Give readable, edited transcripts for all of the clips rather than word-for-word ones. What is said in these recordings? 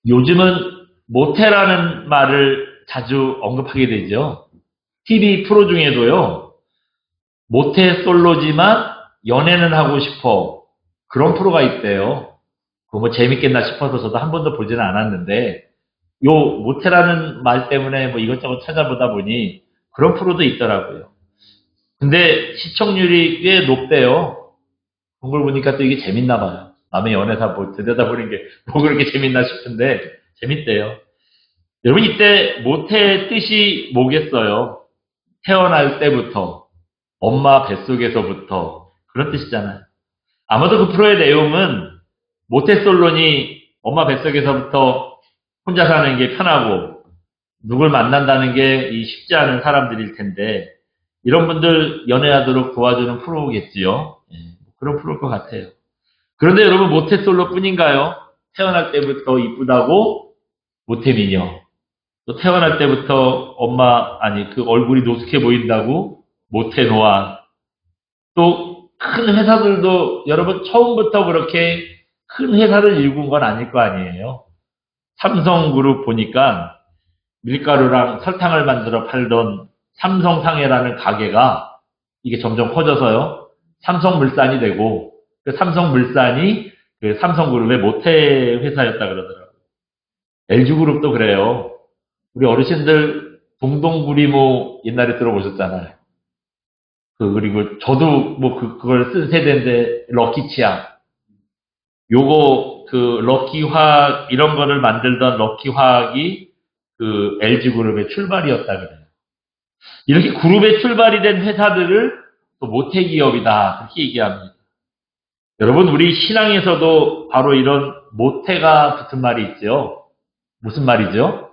요즘은 모태라는 말을 자주 언급하게 되죠. TV 프로 중에도요, 모태솔로지만 연애는 하고 싶어. 그런 프로가 있대요. 그거 뭐 재밌겠나 싶어서 저도 한 번도 보지는 않았는데, 요 모태라는 말 때문에 뭐 이것저것 찾아보다 보니 그런 프로도 있더라고요. 근데 시청률이 꽤 높대요. 그런 걸 보니까 또 이게 재밌나 봐요. 남의 연애사 뭐 들여다보는 게 뭐 그렇게 재밌나 싶은데 재밌대요. 여러분 이때 모태의 뜻이 뭐겠어요? 태어날 때부터, 엄마 뱃속에서부터 그런 뜻이잖아요. 아마도 그 프로의 내용은 모태솔로니 엄마 뱃속에서부터 혼자 사는 게 편하고 누굴 만난다는 게 쉽지 않은 사람들일 텐데 이런 분들 연애하도록 도와주는 프로겠지요. 예, 그런 프로일 것 같아요. 그런데 여러분 모태솔로 뿐인가요? 태어날 때부터 이쁘다고 모태미녀, 또 태어날 때부터 그 얼굴이 노숙해 보인다고 모태노안, 또 큰 회사들도 여러분 처음부터 그렇게 큰 회사를 일군 건 아닐 거 아니에요. 삼성그룹 보니까 밀가루랑 설탕을 만들어 팔던 삼성상해라는 가게가 이게 점점 커져서요. 삼성물산이 되고 그 삼성물산이 그 삼성그룹의 모태 회사였다 그러더라고요. LG그룹도 그래요. 우리 어르신들 동동구리모 옛날에 들어보셨잖아요. 그리고 저도 뭐 그걸 쓴 세대인데 럭키치약. 요거 럭키화학 이런 거를 만들던 럭키화학이 그 LG그룹의 출발이었다 그래요. 이렇게 그룹의 출발이 된 회사들을 또 모태기업이다 그렇게 얘기합니다. 여러분 우리 신앙에서도 바로 이런 모태가 붙은 말이 있죠. 무슨 말이죠?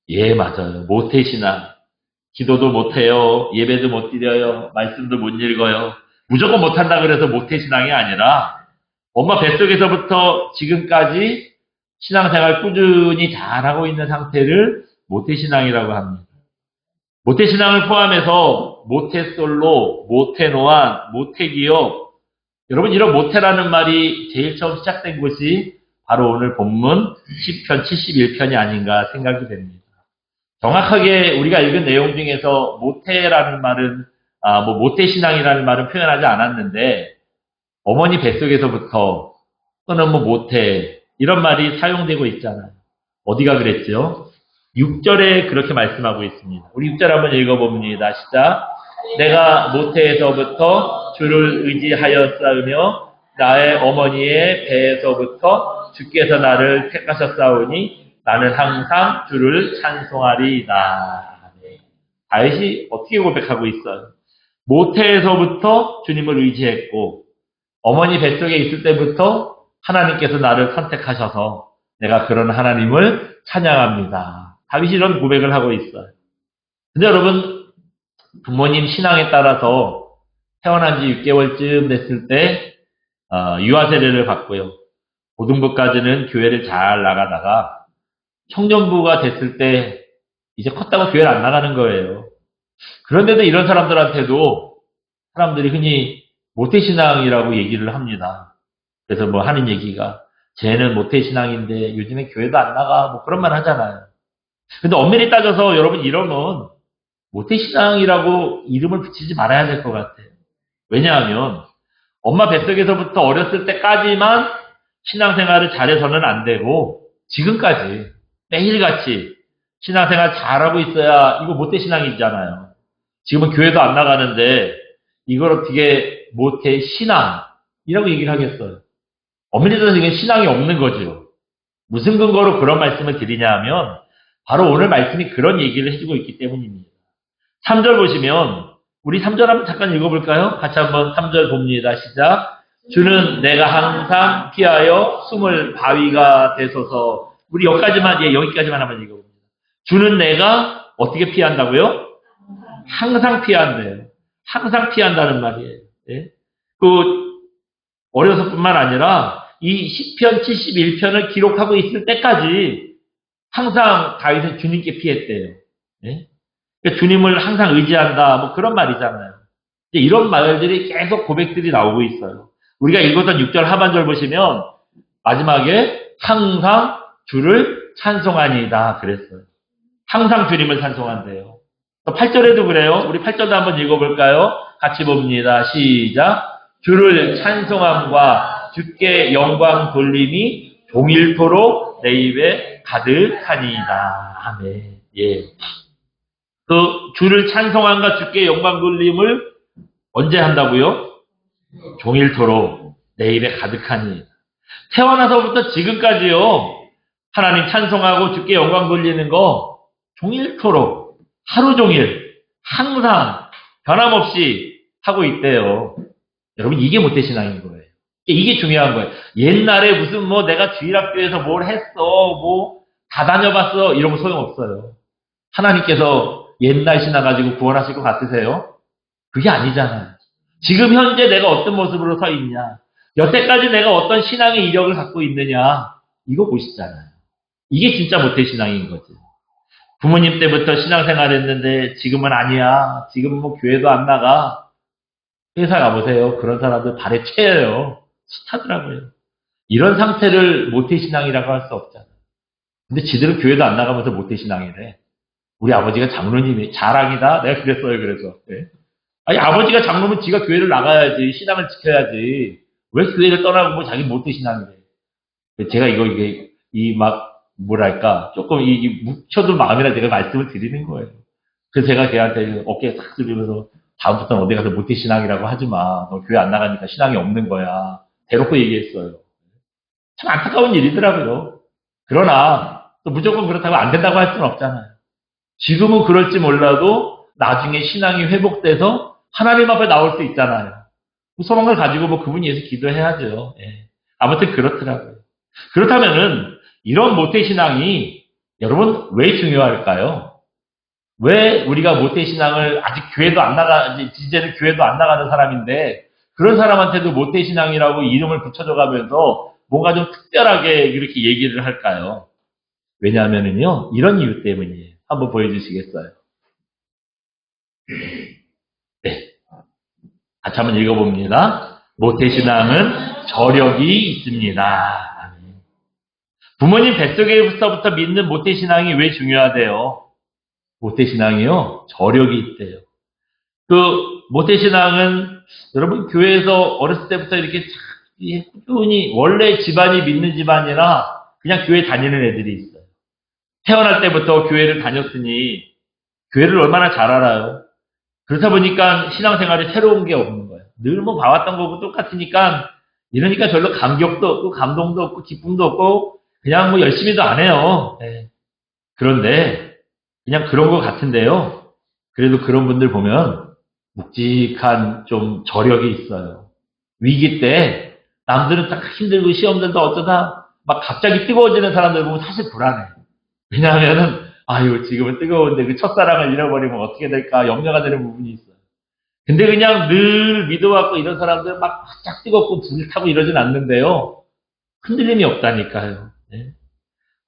예, 맞아요. 모태신앙. 기도도 못해요. 예배도 못 드려요. 말씀도 못 읽어요. 무조건 못한다 그래서 모태신앙이 아니라 엄마 뱃속에서부터 지금까지 신앙생활 꾸준히 잘하고 있는 상태를 모태신앙이라고 합니다. 모태신앙을 포함해서 모태솔로, 모태노안, 모태기업, 여러분 이런 모태라는 말이 제일 처음 시작된 곳이 바로 오늘 본문 10편 71편이 아닌가 생각이 됩니다. 정확하게 우리가 읽은 내용 중에서 모태라는 말은 모태신앙이라는 말은 표현하지 않았는데 어머니 뱃속에서부터 또는 모태 이런 말이 사용되고 있잖아요. 어디가 그랬죠? 6절에 그렇게 말씀하고 있습니다. 우리 6절 한번 읽어봅니다. 시작. 내가 모태에서부터 주를 의지하였사오며 나의 어머니의 배에서부터 주께서 나를 택하셨사오니 나는 항상 주를 찬송하리이다. 다윗이 어떻게 고백하고 있어요? 모태에서부터 주님을 의지했고 어머니 뱃속에 있을 때부터 하나님께서 나를 선택하셔서 내가 그런 하나님을 찬양합니다. 다윗이 이런 고백을 하고 있어요. 근데 여러분 부모님 신앙에 따라서 태어난 지 6개월쯤 됐을 때 유아 세례를 받고요. 고등부까지는 교회를 잘 나가다가 청년부가 됐을 때 이제 컸다고 교회를 안 나가는 거예요. 그런데도 이런 사람들한테도 사람들이 흔히 모태신앙이라고 얘기를 합니다. 그래서 하는 얘기가 쟤는 모태신앙인데 요즘에 교회도 안 나가 그런 말 하잖아요. 근데 엄밀히 따져서 여러분 이러면 모태신앙이라고 이름을 붙이지 말아야 될 것 같아요. 왜냐하면 엄마 뱃속에서부터 어렸을 때까지만 신앙생활을 잘해서는 안 되고 지금까지 매일같이 신앙생활 잘하고 있어야 이거 모태신앙이잖아요. 지금은 교회도 안 나가는데 이걸 어떻게 모태신앙이라고 얘기를 하겠어요. 엄밀히 따져서 이게 신앙이 없는 거죠. 무슨 근거로 그런 말씀을 드리냐 하면 바로 오늘 말씀이 그런 얘기를 해주고 있기 때문입니다. 3절 보시면 우리 3절 한번 잠깐 읽어볼까요? 같이 한번 3절 봅니다. 시작. 주는 내가 항상 피하여 숨을 바위가 되소서. 우리 여기까지만 한번 읽어봅니다. 주는 내가 어떻게 피한다고요? 항상 피한대요. 항상 피한다는 말이에요. 예? 어려서뿐만 아니라 이 시편 71편을 기록하고 있을 때까지 항상 다윗은 주님께 피했대요. 예? 그러니까 주님을 항상 의지한다 그런 말이잖아요. 이런 말들이 계속 고백들이 나오고 있어요. 우리가 읽었던 6절 하반절 보시면 마지막에 항상 주를 찬송하니이다 그랬어요. 항상 주님을 찬송한대요. 8절에도 그래요. 우리 8절도 한번 읽어볼까요? 같이 봅니다. 시작. 주를 찬송함과 주께 영광 돌림이 종일토록 내 입에 가득하니이다. 아멘. 예. 그 주를 찬송함과 주께 영광 돌림을 언제 한다고요? 종일토록 내 입에 가득하니. 태어나서부터 지금까지요. 하나님 찬송하고 주께 영광 돌리는 거 종일토록 하루 종일 항상 변함없이 하고 있대요. 여러분 이게 모태신앙인 거예요. 이게 중요한 거예요. 옛날에 무슨 뭐 내가 주일학교에서 뭘 했어 뭐 다 다녀봤어 이런 거 소용없어요. 하나님께서 옛날 신앙 가지고 구원하실 것 같으세요? 그게 아니잖아요. 지금 현재 내가 어떤 모습으로 서 있냐, 여태까지 내가 어떤 신앙의 이력을 갖고 있느냐 이거 보시잖아요. 이게 진짜 모태신앙인 거지. 부모님 때부터 신앙생활 했는데 지금은 아니야. 지금 뭐 교회도 안 나가. 회사 가보세요. 그런 사람들 발에 채여요. 스타더라고요. 이런 상태를 모태신앙이라고 할 수 없잖아요. 근데 지들은 교회도 안 나가면서 모태신앙이래. 우리 아버지가 장로님이 자랑이다. 내가 그랬어요. 그래서. 네. 아니 아버지가 장로면 지가 교회를 나가야지. 신앙을 지켜야지. 왜 교회를 떠나고 뭐 자기 모태신앙이래. 제가 이게 뭐랄까 조금 이 묵혀둔 마음이라 제가 말씀을 드리는 거예요. 그래서 제가 걔한테 어깨에 탁 들리면서 다음부터는 어디 가서 모태신앙이라고 하지 마. 너 교회 안 나가니까 신앙이 없는 거야. 대놓고 얘기했어요. 참 안타까운 일이더라고요. 그러나 또 무조건 그렇다고 안 된다고 할 수는 없잖아요. 지금은 그럴지 몰라도 나중에 신앙이 회복돼서 하나님 앞에 나올 수 있잖아요. 소망을 가지고 뭐 그분이 위해서 기도해야죠. 예. 아무튼 그렇더라고요. 그렇다면은 이런 모태신앙이 여러분 왜 중요할까요? 왜 우리가 모태신앙을 아직 교회도 안 나가, 이제는 교회도 안 나가는 사람인데 그런 사람한테도 모태신앙이라고 이름을 붙여줘가면서 뭔가 좀 특별하게 이렇게 얘기를 할까요? 왜냐하면은요, 이런 이유 때문이에요. 한번 보여주시겠어요? 네. 같이 한번 읽어봅니다. 모태신앙은 저력이 있습니다. 부모님 뱃속에서부터 믿는 모태신앙이 왜 중요하대요? 모태신앙이요, 저력이 있대요. 그 모태신앙은 여러분 교회에서 어렸을 때부터 이렇게 꾸준히 원래 집안이 믿는 집안이라 그냥 교회 다니는 애들이 있어요. 태어날 때부터 교회를 다녔으니 교회를 얼마나 잘 알아요. 그렇다 보니까 신앙생활에 새로운 게 없는 거예요. 늘 뭐 봐왔던 거고 똑같으니까 이러니까 별로 감격도 없고 감동도 없고 기쁨도 없고 그냥 뭐 열심히도 안 해요. 네. 그런데 그냥 그런 것 같은데요. 그래도 그런 분들 보면 묵직한 좀 저력이 있어요. 위기 때 남들은 딱 힘들고 시험들도 어쩌다 막 갑자기 뜨거워지는 사람들 보면 사실 불안해. 왜냐하면은 아유 지금은 뜨거운데 그 첫사랑을 잃어버리면 어떻게 될까 염려가 되는 부분이 있어요. 근데 그냥 늘 믿어왔고 이런 사람들 막 바짝 뜨겁고 불을 타고 이러진 않는데요. 흔들림이 없다니까요. 네.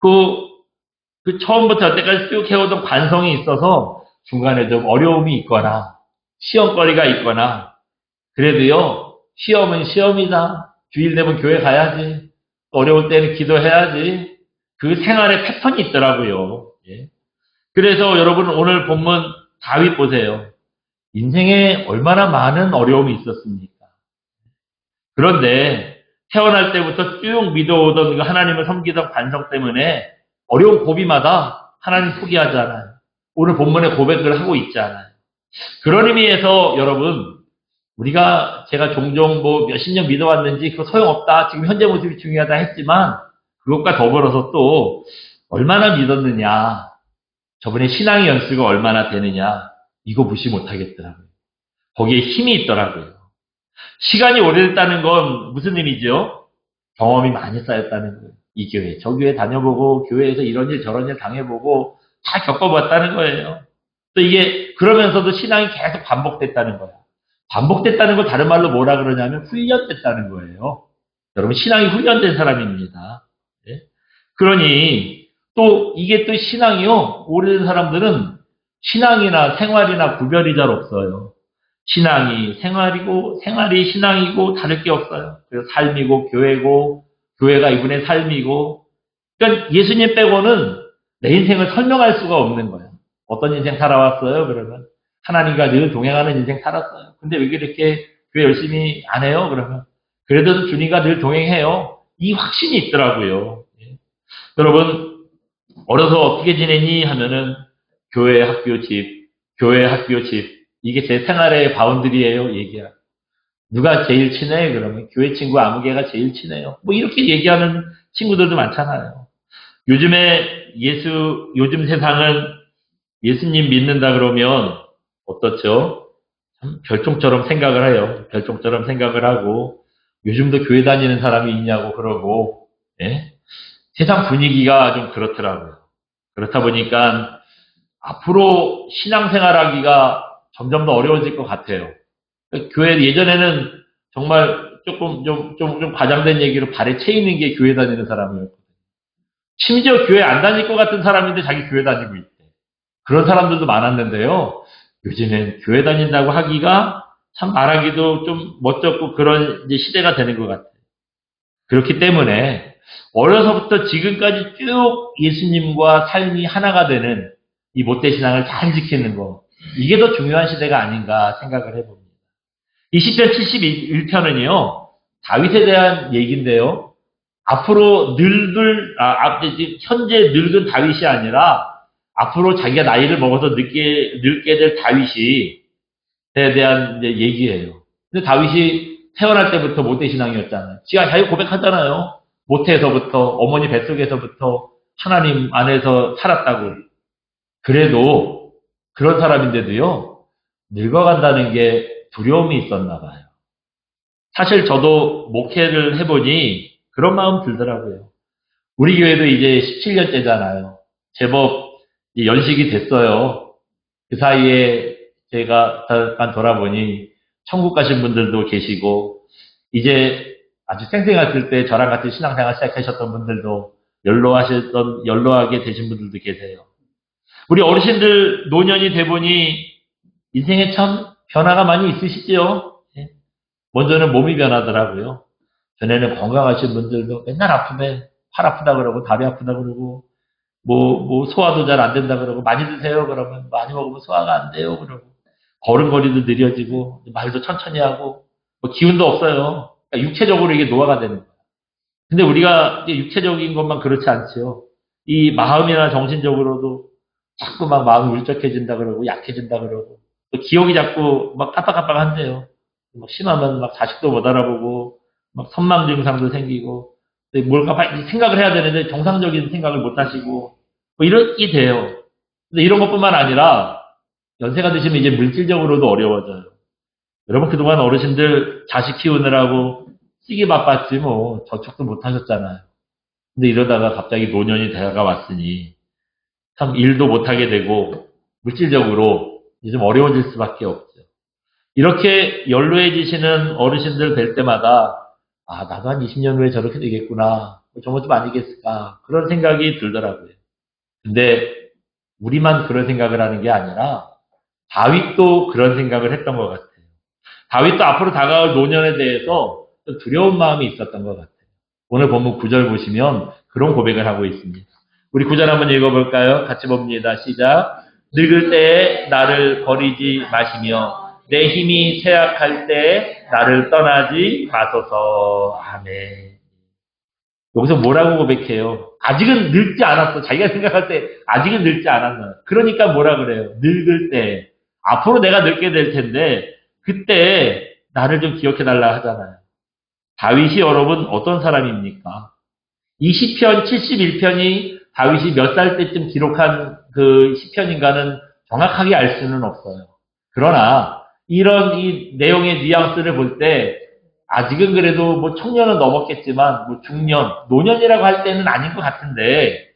그 처음부터 여태까지 쭉 해오던 관성이 있어서 중간에 좀 어려움이 있거나 시험거리가 있거나 그래도요 시험은 시험이다. 주일 되면 교회 가야지. 어려울 때는 기도해야지. 그 생활의 패턴이 있더라고요. 예. 그래서 여러분 오늘 본문 다윗 보세요. 인생에 얼마나 많은 어려움이 있었습니까? 그런데 태어날 때부터 쭉 믿어오던 하나님을 섬기던 관성 때문에 어려운 고비마다 하나님 포기하지 않아요. 오늘 본문의 고백을 하고 있지 않아요. 그런 의미에서 여러분 제가 종종 뭐 몇십 년 믿어왔는지 그거 소용없다. 지금 현재 모습이 중요하다 했지만 그것과 더불어서 또 얼마나 믿었느냐. 저번에 신앙의 연수가 얼마나 되느냐. 이거 무시 못하겠더라고요. 거기에 힘이 있더라고요. 시간이 오래됐다는 건 무슨 의미죠? 경험이 많이 쌓였다는 거예요. 이 교회, 저 교회 다녀보고 교회에서 이런 일 저런 일 당해보고 다 겪어봤다는 거예요. 또 이게 그러면서도 신앙이 계속 반복됐다는 거야. 반복됐다는 걸 다른 말로 뭐라 그러냐면 훈련됐다는 거예요. 여러분 신앙이 훈련된 사람입니다. 네? 그러니 또 이게 또 신앙이요. 오래된 사람들은 신앙이나 생활이나 구별이 잘 없어요. 신앙이 생활이고 생활이 신앙이고 다를 게 없어요. 그래서 삶이고 교회고 교회가 이분의 삶이고 그러니까 예수님 빼고는 내 인생을 설명할 수가 없는 거예요. 어떤 인생 살아왔어요? 그러면 하나님과 늘 동행하는 인생 살았어요. 근데 왜 그렇게 교회 열심히 안 해요? 그러면 그래도 주님과 늘 동행해요. 이 확신이 있더라고요. 예. 여러분 어려서 어떻게 지내니 하면은 교회, 학교, 집, 교회, 학교, 집 이게 제 생활의 바운드리예요. 얘기야. 누가 제일 친해? 그러면 교회 친구 아무개가 제일 친해요. 뭐 이렇게 얘기하는 친구들도 많잖아요. 요즘 세상은 예수님 믿는다 그러면 어떻죠? 참 별종처럼 생각을 해요. 별종처럼 생각을 하고 요즘도 교회 다니는 사람이 있냐고 그러고 예? 세상 분위기가 좀 그렇더라고요. 그렇다 보니까 앞으로 신앙생활하기가 점점 더 어려워질 것 같아요. 교회 예전에는 정말 좀 과장된 얘기로 발에 채 있는 게 교회 다니는 사람이었거든요. 심지어 교회 안 다닐 것 같은 사람인데 자기 교회 다니고 있대. 그런 사람들도 많았는데요. 요즘엔 교회 다닌다고 하기가 참 말하기도 좀 멋쩍고 그런 이제 시대가 되는 것 같아요. 그렇기 때문에 어려서부터 지금까지 쭉 예수님과 삶이 하나가 되는 이 못대신앙을 잘 지키는 거 이게 더 중요한 시대가 아닌가 생각을 해봅니다. 이 시편 71편은요 다윗에 대한 얘기인데요. 앞으로 현재 늙은 다윗이 아니라 앞으로 자기가 나이를 먹어서 늙게 될 다윗이 에 대한 이제 얘기예요. 근데 다윗이 태어날 때부터 모태신앙이었잖아요. 지가 자기 고백하잖아요. 모태에서부터 어머니 뱃속에서부터 하나님 안에서 살았다고. 그래도 그런 사람인데도요. 늙어간다는 게 두려움이 있었나 봐요. 사실 저도 목회를 해보니 그런 마음 들더라고요. 우리 교회도 이제 17년째잖아요. 제법 연식이 됐어요. 그 사이에 제가 잠깐 돌아보니 천국 가신 분들도 계시고 이제 아주 생생했을 때 저랑 같이 신앙생활 시작하셨던 분들도 연로하게 되신 분들도 계세요. 우리 어르신들 노년이 돼 보니 인생에 참 변화가 많이 있으시죠? 먼저는 몸이 변하더라고요. 전에는 건강하신 분들도 맨날 아프면 팔 아프다 그러고 다리 아프다 그러고 소화도 잘 안 된다 그러고 많이 드세요 그러면 많이 먹으면 소화가 안 돼요 그러고 걸음걸이도 느려지고 말도 천천히 하고 기운도 없어요. 그러니까 육체적으로 이게 노화가 되는 거예요. 근데 우리가 육체적인 것만 그렇지 않지요. 이 마음이나 정신적으로도 자꾸 막 마음이 울적해진다 그러고 약해진다 그러고 또 기억이 자꾸 막 깜빡깜빡한대요. 심하면 막 자식도 못 알아보고 막 선망 증상도 생기고 뭘까 생각을 해야 되는데 정상적인 생각을 못 하시고 이렇게 돼요. 근데 이런 것뿐만 아니라 연세가 드시면 이제 물질적으로도 어려워져요. 여러분 그동안 어르신들 자식 키우느라고 쓰기 바빴지 저축도 못 하셨잖아요. 근데 이러다가 갑자기 노년이 다가왔으니 참 일도 못 하게 되고 물질적으로 이제 좀 어려워질 수밖에 없죠. 이렇게 연로해지시는 어르신들 뵐 때마다 나도 한 20년 후에 저렇게 되겠구나. 저것 좀 아니겠을까. 그런 생각이 들더라고요. 근데 우리만 그런 생각을 하는 게 아니라 다윗도 그런 생각을 했던 것 같아요. 다윗도 앞으로 다가올 노년에 대해서 두려운 마음이 있었던 것 같아요. 오늘 본문 9절 보시면 그런 고백을 하고 있습니다. 우리 9절 한번 읽어볼까요? 같이 봅니다. 시작. 늙을 때에 나를 버리지 마시며 내 힘이 쇠약할 때 나를 떠나지 마소서. 아멘. 여기서 뭐라고 고백해요? 아직은 늙지 않았어. 자기가 생각할 때 아직은 늙지 않았나. 그러니까 뭐라 그래요? 늙을 때. 앞으로 내가 늙게 될 텐데 그때 나를 좀 기억해달라 하잖아요. 다윗이 여러분 어떤 사람입니까? 이 시편 71편이 다윗이 몇 살 때쯤 기록한 그 시편인가는 정확하게 알 수는 없어요. 그러나 이런 이 내용의 뉘앙스를 볼 때 아직은 그래도 청년은 넘었겠지만 중년, 노년이라고 할 때는 아닌 것 같은데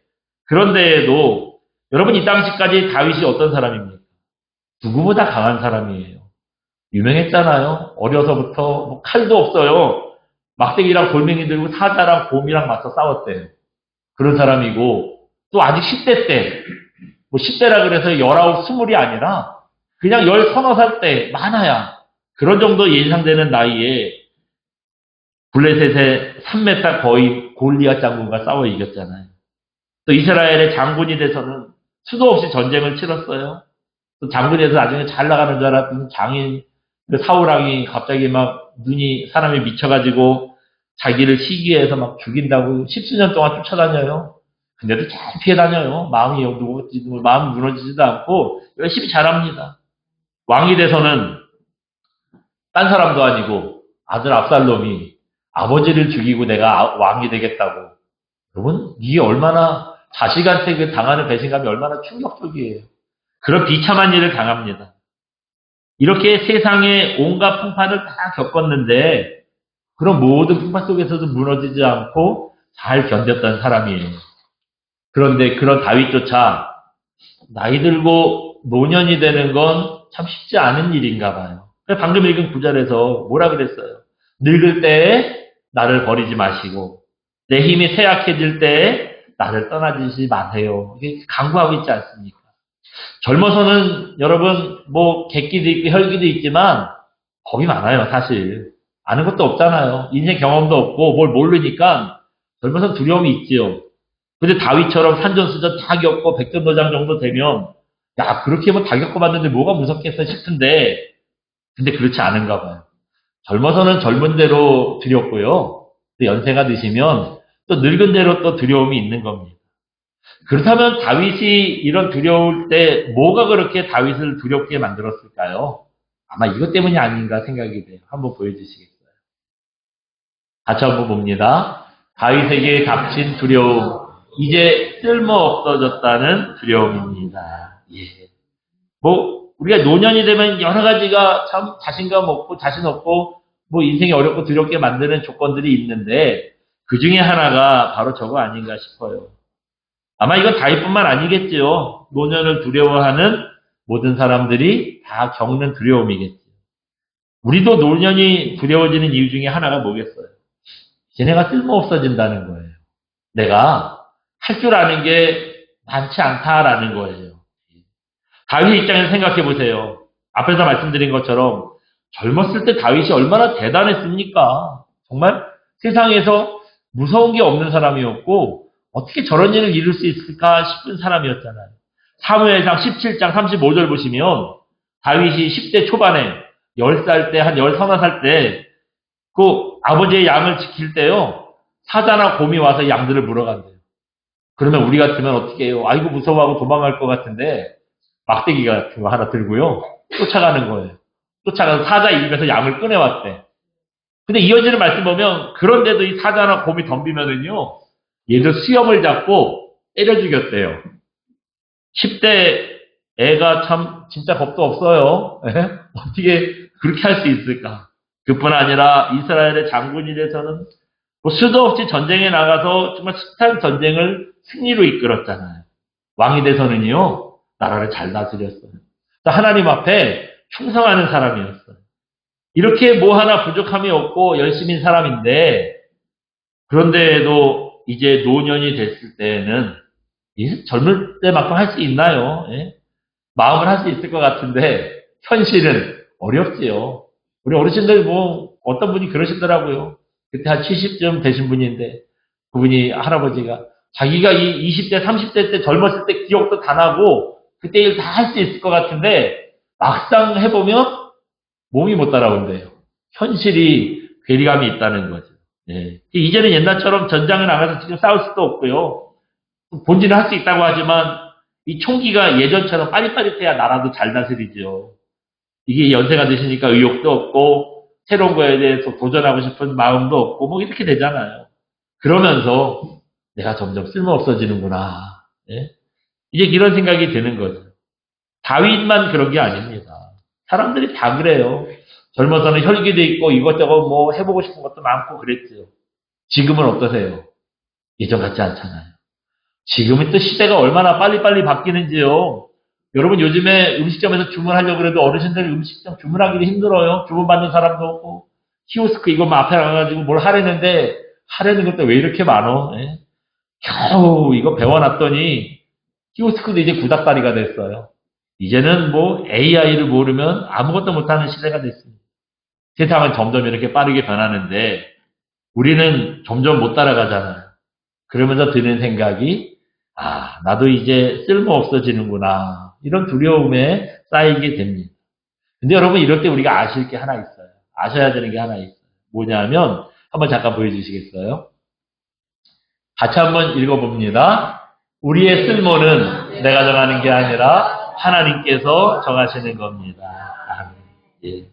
그런데에도 여러분 이 당시까지 다윗이 어떤 사람입니까? 누구보다 강한 사람이에요. 유명했잖아요. 어려서부터 칼도 없어요. 막대기랑 돌멩이 들고 사자랑 곰이랑 맞서 싸웠대요. 그런 사람이고 또 아직 10대 때 10대라 그래서 19, 20이 아니라 그냥 10, 서너 살 때 많아야 그런 정도 예상되는 나이에 블레셋의 3m 거의 골리앗 장군과 싸워 이겼잖아요. 또 이스라엘의 장군이 돼서는 수도 없이 전쟁을 치렀어요. 또 장군이 돼서 나중에 잘 나가는 줄 알았더니 장인 그 사울왕이 갑자기 막 눈이 사람이 미쳐가지고 자기를 시기해서 막 죽인다고 십수년 동안 쫓아다녀요. 근데도 잘 피해 다녀요. 마음이 누구지도 마음이 무너지지도 않고 열심히 잘합니다. 왕이 돼서는 딴 사람도 아니고 아들 압살롬이 아버지를 죽이고 내가 왕이 되겠다고. 여러분, 이게 얼마나 자식한테 그 당하는 배신감이 얼마나 충격적이에요. 그런 비참한 일을 당합니다. 이렇게 세상의 온갖 풍파를 다 겪었는데 그런 모든 풍파 속에서도 무너지지 않고 잘 견뎠던 사람이에요. 그런데 그런 다윗조차 나이 들고 노년이 되는 건 참 쉽지 않은 일인가 봐요. 방금 읽은 구절에서 뭐라 그랬어요? 늙을 때에 나를 버리지 마시고 내 힘이 쇠약해질 때에 나를 떠나주지 마세요. 이게 강구하고 있지 않습니까? 젊어서는 여러분 뭐 객기도 있고 혈기도 있지만 겁이 많아요. 사실 아는 것도 없잖아요. 인생 경험도 없고 뭘 모르니까 젊어서 두려움이 있지요. 근데 다윗처럼 산전수전 다 겪고 백전도장 정도 되면 야 그렇게 하면 다 겪어봤는데 뭐가 무섭겠어 싶은데 근데 그렇지 않은가 봐요. 젊어서는 젊은 대로 두렵고요. 또 연세가 드시면 또 늙은 대로 또 두려움이 있는 겁니다. 그렇다면 다윗이 이런 두려울 때 뭐가 그렇게 다윗을 두렵게 만들었을까요? 아마 이것 때문이 아닌가 생각이 돼요. 한번 보여주시겠어요? 같이 한번 봅니다. 다윗에게 닥친 두려움, 이제 쓸모없어졌다는 두려움입니다. 예. 우리가 노년이 되면 여러 가지가 참 자신감 없고 자신 없고 인생이 어렵고 두렵게 만드는 조건들이 있는데 그 중에 하나가 바로 저거 아닌가 싶어요. 아마 이건 다윗뿐만 아니겠지요. 노년을 두려워하는 모든 사람들이 다 겪는 두려움이겠죠. 우리도 노년이 두려워지는 이유 중에 하나가 뭐겠어요? 이제 내가 쓸모없어진다는 거예요. 내가 할 줄 아는 게 많지 않다라는 거예요. 다윗의 입장에서 생각해 보세요. 앞에서 말씀드린 것처럼 젊었을 때 다윗이 얼마나 대단했습니까? 정말 세상에서 무서운 게 없는 사람이었고 어떻게 저런 일을 이룰 수 있을까 싶은 사람이었잖아요. 사무엘상 17장 35절 보시면 다윗이 10대 초반에 10살 때, 한 13살 때 그 아버지의 양을 지킬 때요. 사자나 곰이 와서 양들을 물어간대요. 그러면 우리 같으면 어떻게 해요? 아이고 무서워하고 도망갈 것 같은데 막대기 같은 거 하나 들고요. 쫓아가는 거예요. 쫓아가서 사자 입에서 양을 꺼내왔대. 근데 이어지는 말씀 보면 그런데도 이 사자나 곰이 덤비면은요. 얘들 수염을 잡고 때려 죽였대요. 10대 애가 참 진짜 겁도 없어요. 어떻게 그렇게 할 수 있을까? 그뿐 아니라 이스라엘의 장군이 돼서는 수도 없이 전쟁에 나가서 정말 숱한 전쟁을 승리로 이끌었잖아요. 왕이 돼서는요. 나라를 잘 다스렸어요. 하나님 앞에 충성하는 사람이었어요. 이렇게 뭐 하나 부족함이 없고 열심인 사람인데 그런데도 이제 노년이 됐을 때는 젊을 때만큼 할 수 있나요? 예? 마음을 할 수 있을 것 같은데 현실은 어렵지요. 우리 어르신들 어떤 분이 그러시더라고요. 그때 한 70쯤 되신 분인데 그분이 할아버지가 자기가 이 20대 30대 때 젊었을 때 기억도 다 나고 그때 일 다 할 수 있을 것 같은데 막상 해보면 몸이 못 따라온대요. 현실이 괴리감이 있다는 거죠. 예. 이제는 옛날처럼 전장에 나가서 지금 싸울 수도 없고요. 본질은 할 수 있다고 하지만 이 총기가 예전처럼 빠릿빠릿해야 나라도 잘 다스리죠. 이게 연세가 드시니까 의욕도 없고 새로운 거에 대해서 도전하고 싶은 마음도 없고 이렇게 되잖아요. 그러면서 내가 점점 쓸모없어지는구나. 예? 이제 이런 생각이 드는 거죠. 다윗만 그런 게 아닙니다. 사람들이 다 그래요. 젊어서는 혈기도 있고 이것저것 해보고 싶은 것도 많고 그랬죠. 지금은 어떠세요? 예전 같지 않잖아요. 지금은 또 시대가 얼마나 빨리빨리 바뀌는지요. 여러분 요즘에 음식점에서 주문하려고 해도 어르신들 음식점 주문하기도 힘들어요. 주문받는 사람도 없고 키오스크 이거 앞에 나가가지고 뭘 하려는데 하려는 것도 왜 이렇게 많어? 예? 겨우 이거 배워놨더니 키오스크도 이제 구닥다리가 됐어요. 이제는 AI를 모르면 아무것도 못하는 시대가 됐습니다. 세상은 점점 이렇게 빠르게 변하는데 우리는 점점 못 따라가잖아요. 그러면서 드는 생각이 아, 나도 이제 쓸모 없어지는구나. 이런 두려움에 쌓이게 됩니다. 근데 여러분, 이럴 때 우리가 아실 게 하나 있어요. 아셔야 되는 게 하나 있어요. 뭐냐면, 한번 잠깐 보여주시겠어요? 같이 한번 읽어봅니다. 우리의 쓸모는 내가 정하는 게 아니라 하나님께서 정하시는 겁니다. 아멘. 예.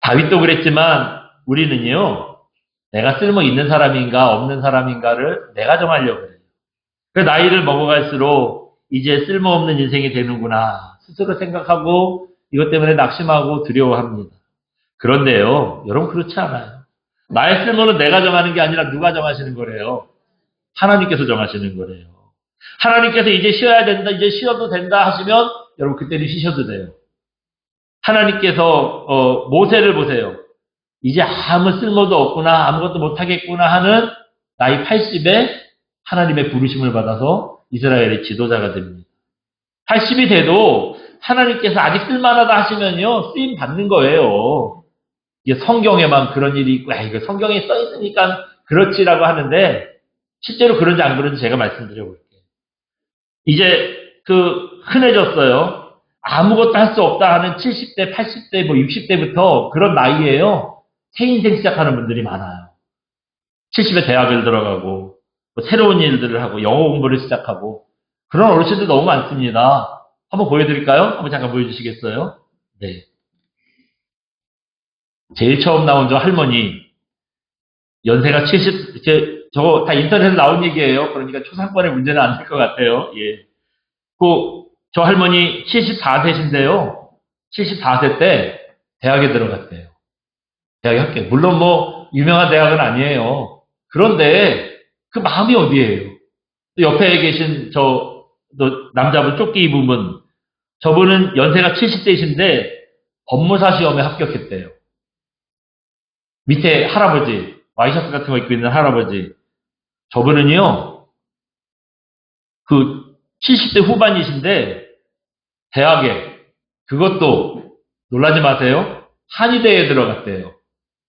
다윗도 그랬지만 우리는요, 내가 쓸모 있는 사람인가 없는 사람인가를 내가 정하려고 해요. 그 나이를 먹어갈수록 이제 쓸모없는 인생이 되는구나 스스로 생각하고 이것 때문에 낙심하고 두려워합니다. 그런데요, 여러분 그렇지 않아요. 나의 쓸모는 내가 정하는 게 아니라 누가 정하시는 거래요? 하나님께서 정하시는 거래요. 하나님께서 이제 쉬어야 된다, 이제 쉬어도 된다 하시면 여러분 그때는 쉬셔도 돼요. 하나님께서 모세를 보세요. 이제 아무 쓸모도 없구나, 아무것도 못하겠구나 하는 나이 80에 하나님의 부르심을 받아서 이스라엘의 지도자가 됩니다. 80이 돼도 하나님께서 아직 쓸만하다 하시면요, 쓰임 받는 거예요. 이게 성경에만 그런 일이 있고, 이거 성경에 써 있으니까 그렇지라고 하는데, 실제로 그런지 안 그런지 제가 말씀드려 볼게요. 이제 흔해졌어요. 아무것도 할 수 없다 하는 70대, 80대, 60대부터 그런 나이에요. 새 인생 시작하는 분들이 많아요. 70에 대학을 들어가고, 새로운 일들을 하고, 영어 공부를 시작하고, 그런 어르신들 너무 많습니다. 한번 보여드릴까요? 한번 잠깐 보여주시겠어요? 네. 제일 처음 나온 저 할머니, 연세가 70, 저거 다 인터넷에 나온 얘기예요. 그러니까 초상권의 문제는 안 될 것 같아요. 예. 저 할머니 74세신데요. 74세 때 대학에 들어갔대요. 대학에 학교. 물론 유명한 대학은 아니에요. 그런데 그 마음이 어디예요? 옆에 계신 남자분 조끼 입은 분, 저분은 연세가 70세이신데 법무사 시험에 합격했대요. 밑에 할아버지, 와이셔츠 같은 거 입고 있는 할아버지, 저분은요, 70대 후반이신데 대학에, 그것도 놀라지 마세요, 한의대에 들어갔대요.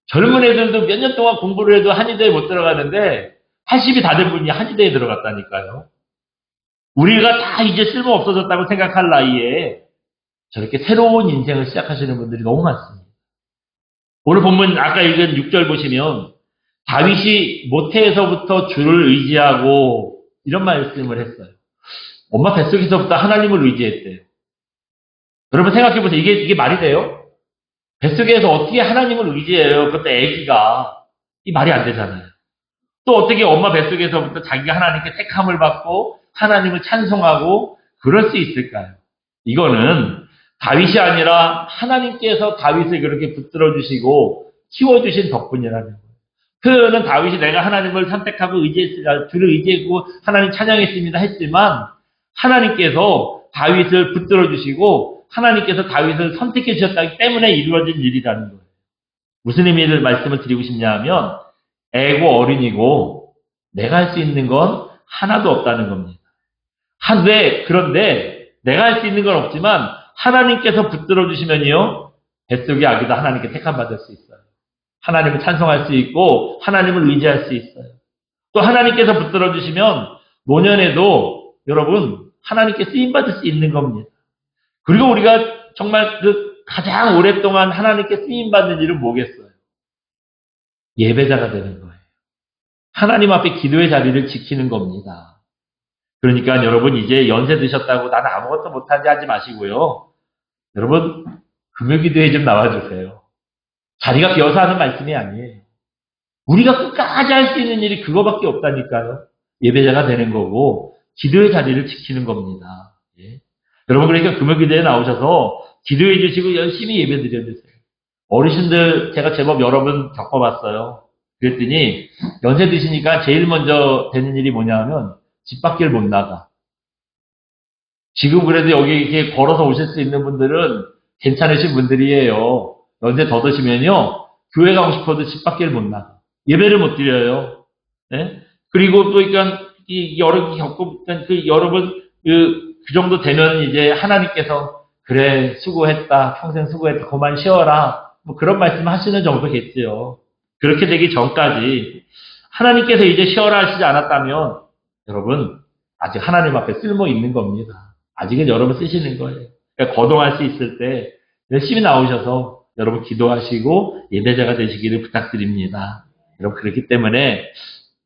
젊은 애들도 몇 년 동안 공부를 해도 한의대에 못 들어가는데 80이 다 된 분이 한의대에 들어갔다니까요. 우리가 다 이제 쓸모 없어졌다고 생각할 나이에 저렇게 새로운 인생을 시작하시는 분들이 너무 많습니다. 오늘 본문 아까 읽은 6절 보시면 다윗이 모태에서부터 주를 의지하고 이런 말씀을 했어요. 엄마 뱃속에서부터 하나님을 의지했대요. 여러분 생각해보세요. 이게 말이 돼요? 뱃속에서 어떻게 하나님을 의지해요? 그것도 애기가. 이 말이 안 되잖아요. 또 어떻게 엄마 뱃속에서부터 자기가 하나님께 택함을 받고 하나님을 찬송하고 그럴 수 있을까요? 이거는 다윗이 아니라 하나님께서 다윗을 그렇게 붙들어 주시고 키워주신 덕분이라는 거예요. 표현은 다윗이 내가 하나님을 선택하고 의지했으라, 주를 의지했고 하나님 찬양했습니다 했지만 하나님께서 다윗을 붙들어 주시고 하나님께서 다윗을 선택해 주셨기 때문에 이루어진 일이라는 거예요. 무슨 의미를 말씀을 드리고 싶냐 하면 애고 어린이고 내가 할 수 있는 건 하나도 없다는 겁니다. 그런데 내가 할 수 있는 건 없지만 하나님께서 붙들어 주시면요, 뱃속의 아기도 하나님께 택함받을 수 있어요. 하나님을 찬송할 수 있고 하나님을 의지할 수 있어요. 또 하나님께서 붙들어 주시면 노년에도 여러분 하나님께 쓰임받을 수 있는 겁니다. 그리고 우리가 정말 가장 오랫동안 하나님께 쓰임받는 일은 뭐겠어요? 예배자가 되는 거예요. 하나님 앞에 기도의 자리를 지키는 겁니다. 그러니까 여러분 이제 연세 드셨다고 나는 아무것도 못하지 하지 마시고요. 여러분 금요기도에 좀 나와주세요. 자리가 비어서 하는 말씀이 아니에요. 우리가 끝까지 할 수 있는 일이 그거밖에 없다니까요. 예배자가 되는 거고 기도의 자리를 지키는 겁니다. 예. 여러분 그러니까 금요기도에 나오셔서 기도해 주시고 열심히 예배 드려주세요. 어르신들 제가 제법 여러 번 겪어봤어요. 그랬더니 연세 드시니까 제일 먼저 되는 일이 뭐냐 하면 집 밖을 못 나가. 지금 그래도 여기 이렇게 걸어서 오실 수 있는 분들은 괜찮으신 분들이에요. 연세 더 드시면요, 교회 가고 싶어도 집 밖을 못 나가. 예배를 못 드려요. 네? 그리고 또 그러니까 여러 겪고 여러분 그 정도 되면 이제 하나님께서 그래 수고했다, 평생 수고했다, 그만 쉬어라, 뭐 그런 말씀 하시는 정도겠지요. 그렇게 되기 전까지 하나님께서 이제 쉬어라 하시지 않았다면 여러분 아직 하나님 앞에 쓸모 있는 겁니다. 아직은 여러분 쓰시는 거예요. 그러니까 거동할 수 있을 때 열심히 나오셔서 여러분 기도하시고 예배자가 되시기를 부탁드립니다. 여러분 그렇기 때문에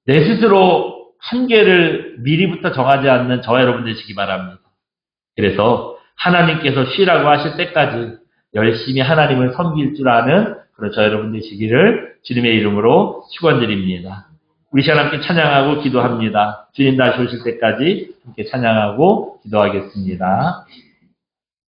내 스스로 한계를 미리부터 정하지 않는 저와 여러분 되시기 바랍니다. 그래서 하나님께서 쉬라고 하실 때까지 열심히 하나님을 섬길 줄 아는 그런 저 여러분 되시기를 주님의 이름으로 축원드립니다. 우리 시간 함께 찬양하고 기도합니다. 주님 다시 오실 때까지 함께 찬양하고 기도하겠습니다.